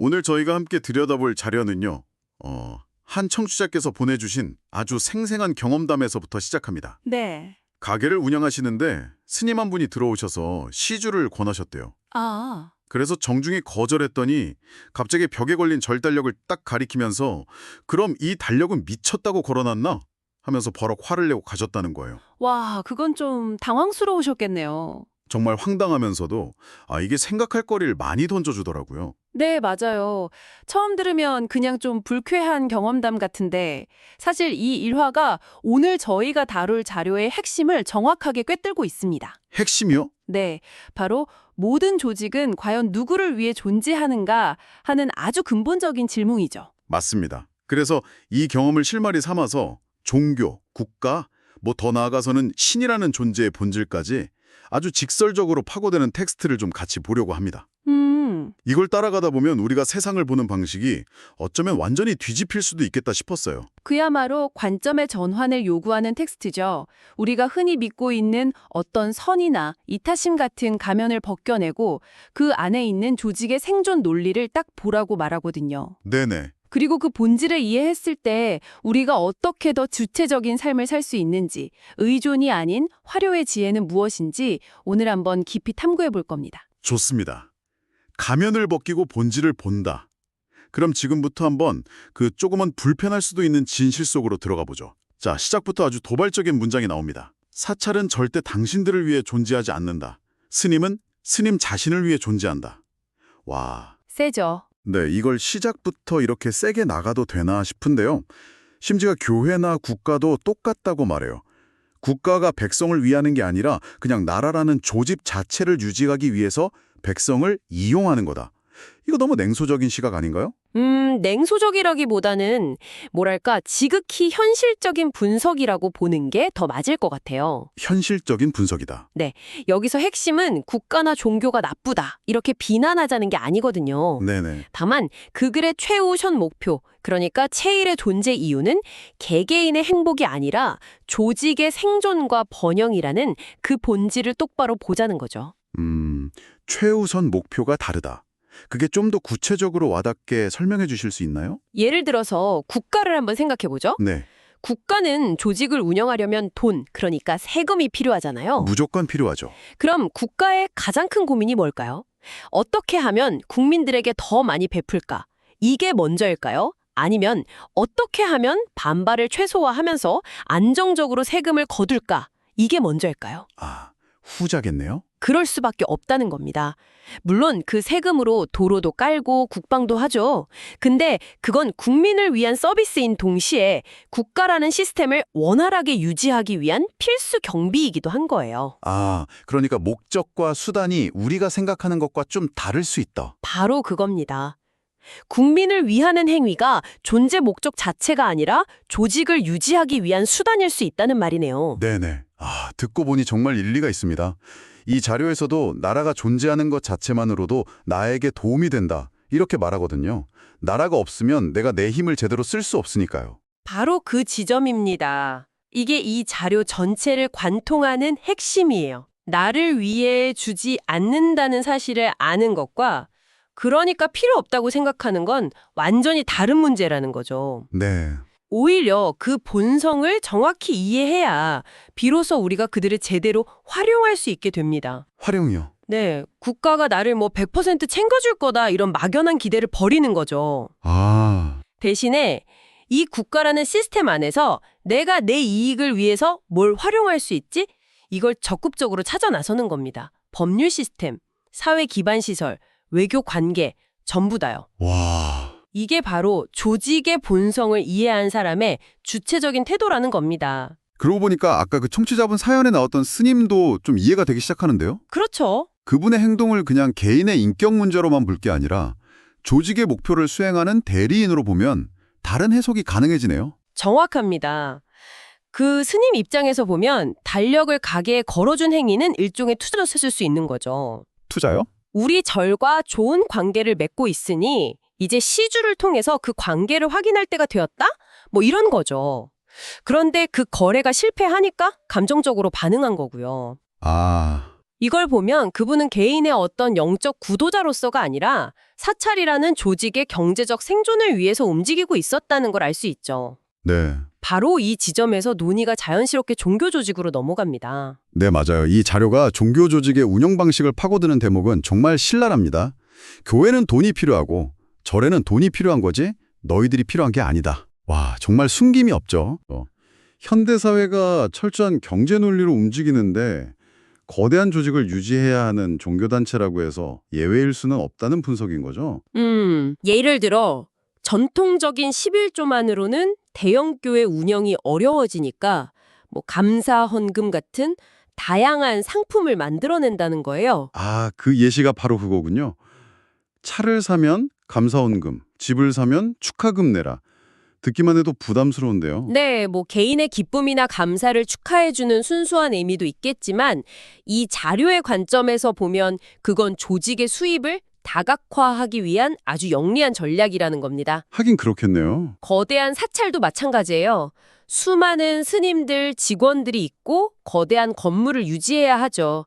오늘 저희가 함께 들여다볼 자료는요. 한 청취자께서 보내주신 아주 생생한 경험담에서부터 시작합니다. 네. 가게를 운영하시는데 스님 한 분이 들어오셔서 시주를 권하셨대요. 아, 그래서 정중히 거절했더니 갑자기 벽에 걸린 절달력을 딱 가리키면서 그럼 이 달력은 미쳤다고 걸어놨나? 하면서 버럭 화를 내고 가셨다는 거예요. 와, 그건 좀 당황스러우셨겠네요. 정말 황당하면서도 이게 생각할 거리를 많이 던져주더라고요. 네, 맞아요. 처음 들으면 그냥 좀 불쾌한 경험담 같은데 사실 이 일화가 오늘 저희가 다룰 자료의 핵심을 정확하게 꿰뚫고 있습니다. 핵심이요? 네, 바로 모든 조직은 과연 누구를 위해 존재하는가 하는 아주 근본적인 질문이죠. 맞습니다. 그래서 이 경험을 실마리 삼아서 종교, 국가, 더 나아가서는 신이라는 존재의 본질까지 아주 직설적으로 파고드는 텍스트를 좀 같이 보려고 합니다. 이걸 따라가다 보면 우리가 세상을 보는 방식이 어쩌면 완전히 뒤집힐 수도 있겠다 싶었어요. 그야말로 관점의 전환을 요구하는 텍스트죠. 우리가 흔히 믿고 있는 어떤 선이나 이타심 같은 가면을 벗겨내고 그 안에 있는 조직의 생존 논리를 딱 보라고 말하거든요. 네네. 그리고 그 본질을 이해했을 때 우리가 어떻게 더 주체적인 삶을 살 수 있는지, 의존이 아닌 화려의 지혜는 무엇인지 오늘 한번 깊이 탐구해 볼 겁니다. 좋습니다. 가면을 벗기고 본질을 본다. 그럼 지금부터 한번 그 조금은 불편할 수도 있는 진실 속으로 들어가 보죠. 자, 시작부터 아주 도발적인 문장이 나옵니다. 사찰은 절대 당신들을 위해 존재하지 않는다. 스님은 스님 자신을 위해 존재한다. 와, 세죠? 네, 이걸 시작부터 이렇게 세게 나가도 되나 싶은데요. 심지어 교회나 국가도 똑같다고 말해요. 국가가 백성을 위하는 게 아니라 그냥 나라라는 조직 자체를 유지하기 위해서 백성을 이용하는 거다. 이거 너무 냉소적인 시각 아닌가요? 냉소적이라기보다는 뭐랄까 지극히 현실적인 분석이라고 보는 게 더 맞을 것 같아요. 현실적인 분석이다. 여기서 핵심은 국가나 종교가 나쁘다 이렇게 비난하자는 게 아니거든요. 네네. 다만 그 글의 최우선 목표, 그러니까 체일의 존재 이유는 개개인의 행복이 아니라 조직의 생존과 번영이라는 그 본질을 똑바로 보자는 거죠. 최우선 목표가 다르다. 그게 좀 더 구체적으로 와닿게 설명해 주실 수 있나요? 예를 들어서 국가를 한번 생각해 보죠. 네. 국가는 조직을 운영하려면 돈, 그러니까 세금이 필요하잖아요. 무조건 필요하죠. 그럼 국가의 가장 큰 고민이 뭘까요? 어떻게 하면 국민들에게 더 많이 베풀까? 이게 먼저일까요? 아니면 어떻게 하면 반발을 최소화하면서 안정적으로 세금을 거둘까? 이게 먼저일까요? 후자겠네요. 그럴 수밖에 없다는 겁니다. 물론 그 세금으로 도로도 깔고 국방도 하죠. 근데 그건 국민을 위한 서비스인 동시에 국가라는 시스템을 원활하게 유지하기 위한 필수 경비이기도 한 거예요. 그러니까 목적과 수단이 우리가 생각하는 것과 좀 다를 수 있다. 바로 그겁니다. 국민을 위하는 행위가 존재 목적 자체가 아니라 조직을 유지하기 위한 수단일 수 있다는 말이네요. 네네. 듣고 보니 정말 일리가 있습니다. 이 자료에서도 나라가 존재하는 것 자체만으로도 나에게 도움이 된다. 이렇게 말하거든요. 나라가 없으면 내가 내 힘을 제대로 쓸 수 없으니까요. 바로 그 지점입니다. 이게 이 자료 전체를 관통하는 핵심이에요. 나를 위해 주지 않는다는 사실을 아는 것과 그러니까 필요 없다고 생각하는 건 완전히 다른 문제라는 거죠. 네. 오히려 그 본성을 정확히 이해해야 비로소 우리가 그들을 제대로 활용할 수 있게 됩니다. 활용이요. 네, 국가가 나를 100% 챙겨줄 거다 이런 막연한 기대를 버리는 거죠. 대신에 이 국가라는 시스템 안에서 내가 내 이익을 위해서 뭘 활용할 수 있지? 이걸 적극적으로 찾아 나서는 겁니다. 법률 시스템, 사회 기반 시설, 외교 관계, 전부 다요. 와. 이게 바로 조직의 본성을 이해한 사람의 주체적인 태도라는 겁니다. 그러고 보니까 아까 그 청취자분 사연에 나왔던 스님도 좀 이해가 되기 시작하는데요. 그렇죠. 그분의 행동을 그냥 개인의 인격 문제로만 볼 게 아니라 조직의 목표를 수행하는 대리인으로 보면 다른 해석이 가능해지네요. 정확합니다. 그 스님 입장에서 보면 달력을 가게에 걸어준 행위는 일종의 투자로 쓰실 수 있는 거죠. 투자요? 우리 절과 좋은 관계를 맺고 있으니 이제 시주를 통해서 그 관계를 확인할 때가 되었다? 이런 거죠. 그런데 그 거래가 실패하니까 감정적으로 반응한 거고요. 아, 이걸 보면 그분은 개인의 어떤 영적 구도자로서가 아니라 사찰이라는 조직의 경제적 생존을 위해서 움직이고 있었다는 걸 알 수 있죠. 네. 바로 이 지점에서 논의가 자연스럽게 종교 조직으로 넘어갑니다. 네, 맞아요. 이 자료가 종교 조직의 운영 방식을 파고드는 대목은 정말 신랄합니다. 교회는 돈이 필요하고 절에는 돈이 필요한 거지 너희들이 필요한 게 아니다. 와, 정말 숨김이 없죠. 현대사회가 철저한 경제 논리로 움직이는데 거대한 조직을 유지해야 하는 종교단체라고 해서 예외일 수는 없다는 분석인 거죠. 예를 들어 전통적인 11조만으로는 대형교회 운영이 어려워지니까 감사 헌금 같은 다양한 상품을 만들어낸다는 거예요. 아, 그 예시가 바로 그거군요. 차를 사면 감사원금, 집을 사면 축하금 내라. 듣기만 해도 부담스러운데요. 네, 개인의 기쁨이나 감사를 축하해주는 순수한 의미도 있겠지만 이 자료의 관점에서 보면 그건 조직의 수입을 다각화하기 위한 아주 영리한 전략이라는 겁니다. 하긴 그렇겠네요. 거대한 사찰도 마찬가지예요. 수많은 스님들, 직원들이 있고 거대한 건물을 유지해야 하죠.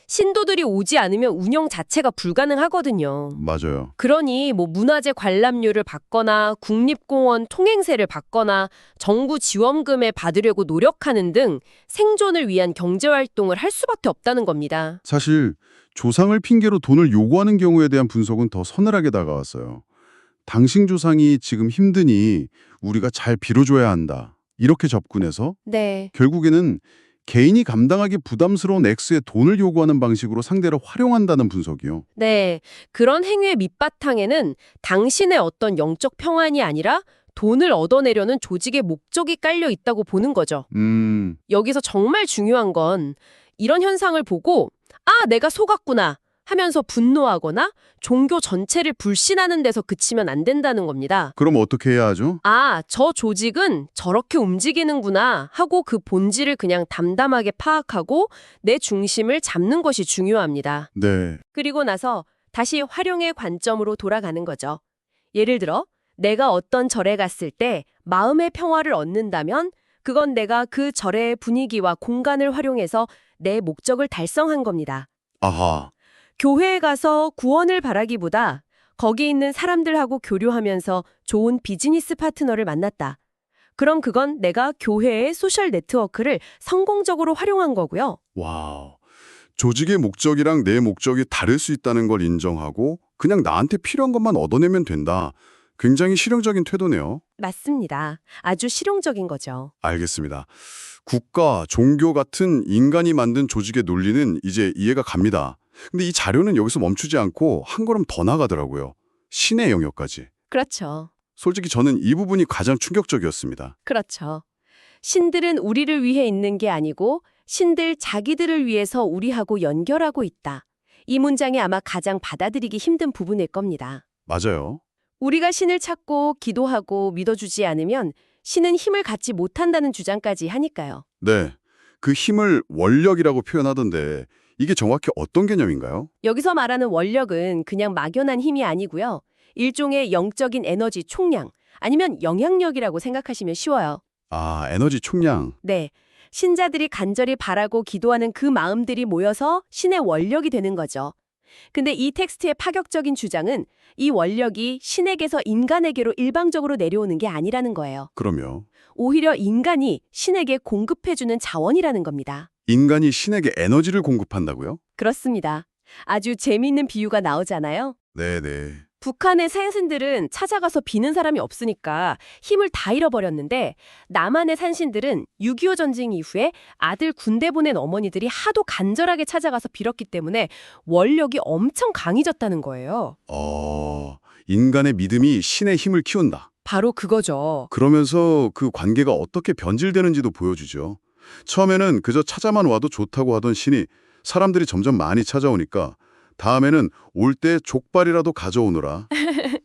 신도들이 오지 않으면 운영 자체가 불가능하거든요. 맞아요. 그러니 문화재 관람료를 받거나 국립공원 통행세를 받거나 정부 지원금을 받으려고 노력하는 등 생존을 위한 경제활동을 할 수밖에 없다는 겁니다. 사실 조상을 핑계로 돈을 요구하는 경우에 대한 분석은 더 서늘하게 다가왔어요. 당신 조상이 지금 힘드니 우리가 잘 빌어줘야 한다. 이렇게 접근해서 네. 결국에는 개인이 감당하기 부담스러운 액수의 돈을 요구하는 방식으로 상대를 활용한다는 분석이요. 네. 그런 행위의 밑바탕에는 당신의 어떤 영적 평안이 아니라 돈을 얻어내려는 조직의 목적이 깔려 있다고 보는 거죠. 여기서 정말 중요한 건 이런 현상을 보고 내가 속았구나 하면서 분노하거나 종교 전체를 불신하는 데서 그치면 안 된다는 겁니다. 그럼 어떻게 해야 하죠? 저 조직은 저렇게 움직이는구나 하고 그 본질을 그냥 담담하게 파악하고 내 중심을 잡는 것이 중요합니다. 네. 그리고 나서 다시 활용의 관점으로 돌아가는 거죠. 예를 들어 내가 어떤 절에 갔을 때 마음의 평화를 얻는다면 그건 내가 그 절의 분위기와 공간을 활용해서 내 목적을 달성한 겁니다. 아하. 교회에 가서 구원을 바라기보다 거기 있는 사람들하고 교류하면서 좋은 비즈니스 파트너를 만났다. 그럼 그건 내가 교회의 소셜 네트워크를 성공적으로 활용한 거고요. 와우. 조직의 목적이랑 내 목적이 다를 수 있다는 걸 인정하고 그냥 나한테 필요한 것만 얻어내면 된다. 굉장히 실용적인 태도네요. 맞습니다. 아주 실용적인 거죠. 알겠습니다. 국가, 종교 같은 인간이 만든 조직의 논리는 이제 이해가 갑니다. 근데 이 자료는 여기서 멈추지 않고 한 걸음 더 나가더라고요. 신의 영역까지. 그렇죠. 솔직히 저는 이 부분이 가장 충격적이었습니다. 그렇죠. 신들은 우리를 위해 있는 게 아니고 신들 자기들을 위해서 우리하고 연결하고 있다. 이 문장이 아마 가장 받아들이기 힘든 부분일 겁니다. 맞아요. 우리가 신을 찾고 기도하고 믿어주지 않으면 신은 힘을 갖지 못한다는 주장까지 하니까요. 네. 그 힘을 원력이라고 표현하던데 이게 정확히 어떤 개념인가요? 여기서 말하는 원력은 그냥 막연한 힘이 아니고요. 일종의 영적인 에너지 총량 아니면 영향력이라고 생각하시면 쉬워요. 아, 에너지 총량. 네. 신자들이 간절히 바라고 기도하는 그 마음들이 모여서 신의 원력이 되는 거죠. 근데 이 텍스트의 파격적인 주장은 이 원력이 신에게서 인간에게로 일방적으로 내려오는 게 아니라는 거예요. 그럼요. 오히려 인간이 신에게 공급해주는 자원이라는 겁니다. 인간이 신에게 에너지를 공급한다고요? 그렇습니다. 아주 재미있는 비유가 나오잖아요. 네네. 북한의 산신들은 찾아가서 비는 사람이 없으니까 힘을 다 잃어버렸는데 남한의 산신들은 6.25 전쟁 이후에 아들 군대 보낸 어머니들이 하도 간절하게 찾아가서 빌었기 때문에 원력이 엄청 강해졌다는 거예요. 인간의 믿음이 신의 힘을 키운다. 바로 그거죠. 그러면서 그 관계가 어떻게 변질되는지도 보여주죠. 처음에는 그저 찾아만 와도 좋다고 하던 신이 사람들이 점점 많이 찾아오니까 다음에는 올 때 족발이라도 가져오너라.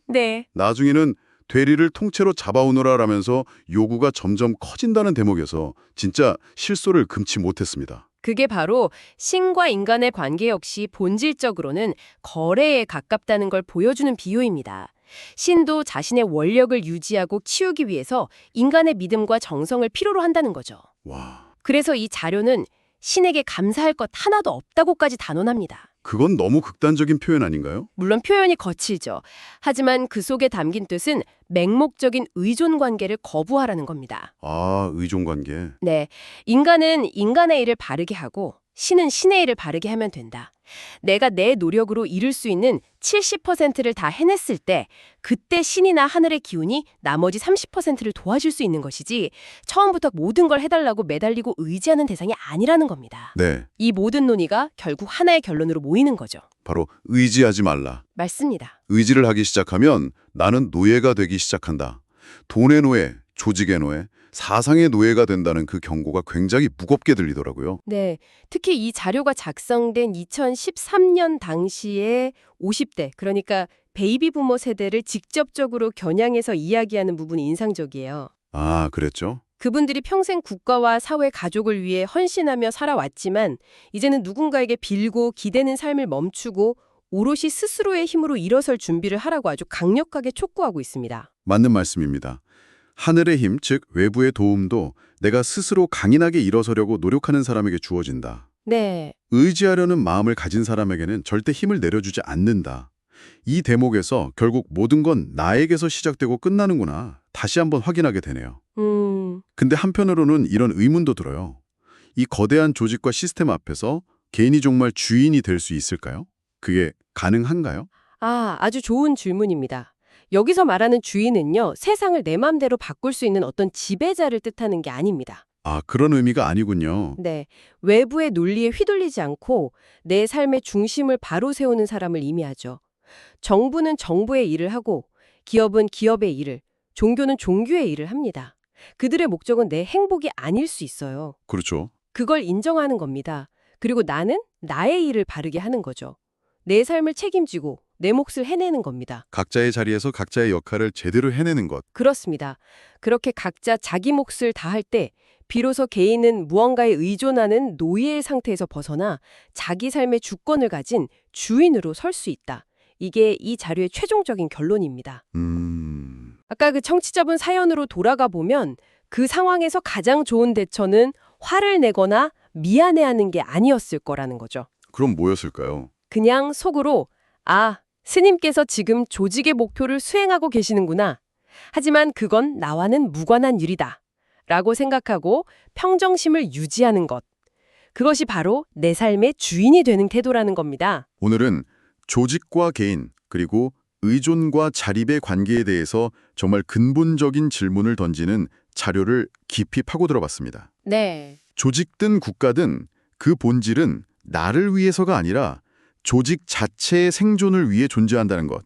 네. 나중에는 되리를 통째로 잡아오너라라면서 요구가 점점 커진다는 대목에서 진짜 실소를 금치 못했습니다. 그게 바로 신과 인간의 관계 역시 본질적으로는 거래에 가깝다는 걸 보여주는 비유입니다. 신도 자신의 원력을 유지하고 키우기 위해서 인간의 믿음과 정성을 필요로 한다는 거죠. 와. 그래서 이 자료는 신에게 감사할 것 하나도 없다고까지 단언합니다. 그건 너무 극단적인 표현 아닌가요? 물론 표현이 거칠죠. 하지만 그 속에 담긴 뜻은 맹목적인 의존 관계를 거부하라는 겁니다. 아, 의존관계. 네, 인간은 인간의 일을 바르게 하고 신은 신의 일을 바르게 하면 된다. 내가 내 노력으로 이룰 수 있는 70%를 다 해냈을 때 그때 신이나 하늘의 기운이 나머지 30%를 도와줄 수 있는 것이지 처음부터 모든 걸 해달라고 매달리고 의지하는 대상이 아니라는 겁니다. 네, 이 모든 논의가 결국 하나의 결론으로 모이는 거죠. 바로 의지하지 말라. 맞습니다. 의지를 하기 시작하면 나는 노예가 되기 시작한다. 돈의 노예, 조직의 노예, 사상의 노예가 된다는 그 경고가 굉장히 무겁게 들리더라고요. 네, 특히 이 자료가 작성된 2013년 당시에 50대, 그러니까 베이비 부모 세대를 직접적으로 겨냥해서 이야기하는 부분이 인상적이에요. 아, 그랬죠? 그분들이 평생 국가와 사회, 가족을 위해 헌신하며 살아왔지만 이제는 누군가에게 빌고 기대는 삶을 멈추고 오롯이 스스로의 힘으로 일어설 준비를 하라고 아주 강력하게 촉구하고 있습니다. 맞는 말씀입니다. 하늘의 힘, 즉 외부의 도움도 내가 스스로 강인하게 일어서려고 노력하는 사람에게 주어진다. 네, 의지하려는 마음을 가진 사람에게는 절대 힘을 내려주지 않는다. 이 대목에서 결국 모든 건 나에게서 시작되고 끝나는구나 다시 한번 확인하게 되네요. 근데 한편으로는 이런 의문도 들어요. 이 거대한 조직과 시스템 앞에서 개인이 정말 주인이 될 수 있을까요? 그게 가능한가요? 아주 좋은 질문입니다. 여기서 말하는 주인은요, 세상을 내 맘대로 바꿀 수 있는 어떤 지배자를 뜻하는 게 아닙니다. 아, 그런 의미가 아니군요. 네, 외부의 논리에 휘둘리지 않고 내 삶의 중심을 바로 세우는 사람을 의미하죠. 정부는 정부의 일을 하고 기업은 기업의 일을, 종교는 종교의 일을 합니다. 그들의 목적은 내 행복이 아닐 수 있어요. 그렇죠. 그걸 인정하는 겁니다. 그리고 나는 나의 일을 바르게 하는 거죠. 내 삶을 책임지고 내 몫을 해내는 겁니다. 각자의 자리에서 각자의 역할을 제대로 해내는 것. 그렇습니다. 그렇게 각자 자기 몫을 다할 때 비로소 개인은 무언가에 의존하는 노예의 상태에서 벗어나 자기 삶의 주권을 가진 주인으로 설 수 있다. 이게 이 자료의 최종적인 결론입니다. 아까 그 청취자분 사연으로 돌아가 보면 그 상황에서 가장 좋은 대처는 화를 내거나 미안해하는 게 아니었을 거라는 거죠. 그럼 뭐였을까요? 그냥 속으로 스님께서 지금 조직의 목표를 수행하고 계시는구나. 하지만 그건 나와는 무관한 일이다. 라고 생각하고 평정심을 유지하는 것. 그것이 바로 내 삶의 주인이 되는 태도라는 겁니다. 오늘은 조직과 개인, 그리고 의존과 자립의 관계에 대해서 정말 근본적인 질문을 던지는 자료를 깊이 파고들어봤습니다. 네. 조직든 국가든 그 본질은 나를 위해서가 아니라 조직 자체의 생존을 위해 존재한다는 것.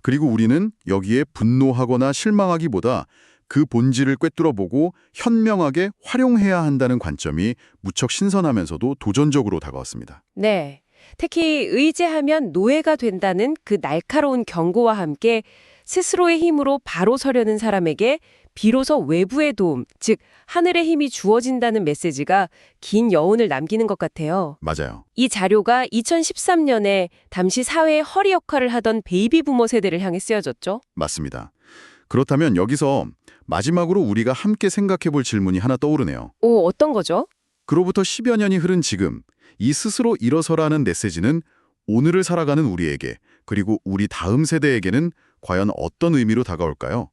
그리고 우리는 여기에 분노하거나 실망하기보다 그 본질을 꿰뚫어보고 현명하게 활용해야 한다는 관점이 무척 신선하면서도 도전적으로 다가왔습니다. 네. 특히 의지하면 노예가 된다는 그 날카로운 경고와 함께 스스로의 힘으로 바로 서려는 사람에게 비로소 외부의 도움, 즉 하늘의 힘이 주어진다는 메시지가 긴 여운을 남기는 것 같아요. 맞아요. 이 자료가 2013년에 당시 사회의 허리 역할을 하던 베이비 부모 세대를 향해 쓰여졌죠. 맞습니다. 그렇다면 여기서 마지막으로 우리가 함께 생각해 볼 질문이 하나 떠오르네요. 어떤 거죠? 그로부터 10여 년이 흐른 지금, 이 스스로 일어서라는 메시지는 오늘을 살아가는 우리에게, 그리고 우리 다음 세대에게는 과연 어떤 의미로 다가올까요?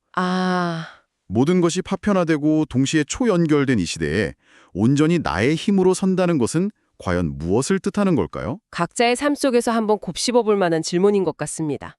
모든 것이 파편화되고 동시에 초연결된 이 시대에 온전히 나의 힘으로 선다는 것은 과연 무엇을 뜻하는 걸까요? 각자의 삶 속에서 한번 곱씹어 볼 만한 질문인 것 같습니다.